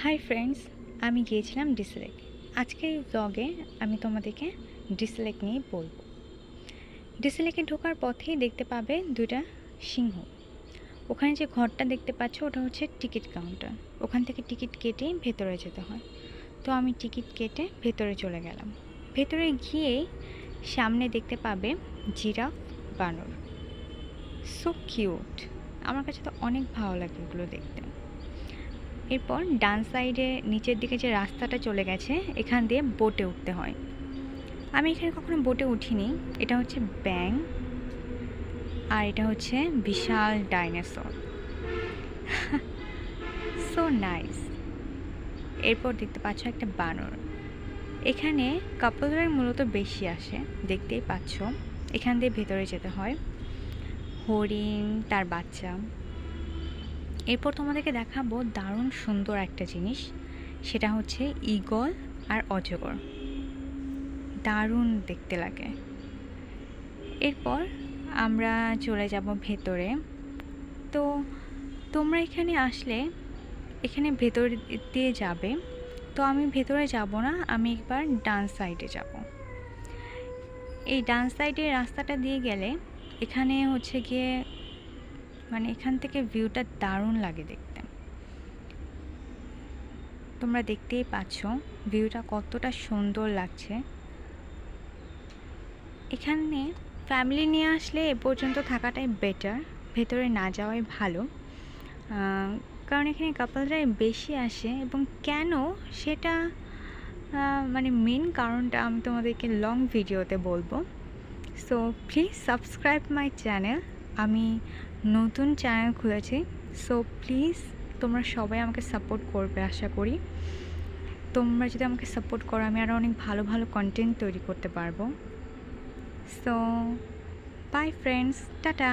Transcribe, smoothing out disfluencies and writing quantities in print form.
Hi friends, আমি গিয়েছিলাম ডিসলেক। আজকের এই ব্লগে আমি তোমাদেরকে ডিসলেক নিয়ে বলবো। ডিসলেকে ঢোকার পথেই দেখতে পাবে দুইটা সিংহ। ওখানে যে ঘরটা দেখতে পাচ্ছ ওটা হচ্ছে টিকিট কাউন্টার। ওখান থেকে টিকিট কেটেই ভেতরে যেতে হয়। তো আমি টিকিট কেটে ভেতরে চলে গেলাম। ভেতরে গিয়েই সামনে দেখতে পাবে জিরাফ, বানর। So cute. আমার কাছে তো অনেক ভালো লাগে এগুলো দেখতে। এরপর ডান সাইডে নিচের দিকে যে রাস্তাটা চলে গেছে এখান দিয়ে বোটে উঠতে হয়। আমি এখানে কখনো বোটে উঠিনি। এটা হচ্ছে ব্যাঙ আর এটা হচ্ছে বিশাল ডাইনোসর। So nice. এরপর দেখতে পাচ্ছ একটা বানর। এখানে কাপলরা মূলত বেশি আসে, দেখতেই পাচ্ছ। এখান দিয়ে ভেতরে যেতে হয়। হরিণ, তার বাচ্চা। এরপর তোমাদেরকে দেখাবো দারুণ সুন্দর একটা জিনিস, সেটা হচ্ছে ঈগল আর অজগর। দারুণ দেখতে লাগে। এরপর আমরা চলে যাব ভেতরে। তো তোমরা এখানে আসলে এখানে ভেতর দিয়ে যাবে। তো আমি ভেতরে যাব না, আমি একবার ডান সাইডে যাব। এই ডান সাইডের রাস্তাটা দিয়ে গেলে এখানে হচ্ছে গিয়ে এখান থেকে ভিউটা দারুণ লাগে দেখতে। তোমরা দেখতেই পাচ্ছ ভিউটা কতটা সুন্দর লাগছে। এখানে ফ্যামিলি নিয়ে আসলে এ পর্যন্ত থাকাটাই বেটার, ভেতরে না যাওয়াই ভালো। কারণ এখানে কাপলরাই বেশি আসে, এবং কেন সেটা মেন কারণটা আমি তোমাদেরকে লং ভিডিওতে বলবো। So please subscribe my channel. আমি নতুন চ্যানেল খুলেছি। সো প্লিজ তোমরা সবাই আমাকে সাপোর্ট করবে। আশা করি তোমরা যদি আমাকে সাপোর্ট করো আমি আরও অনেক ভালো ভালো কন্টেন্ট তৈরি করতে পারবো। So by friends, tata.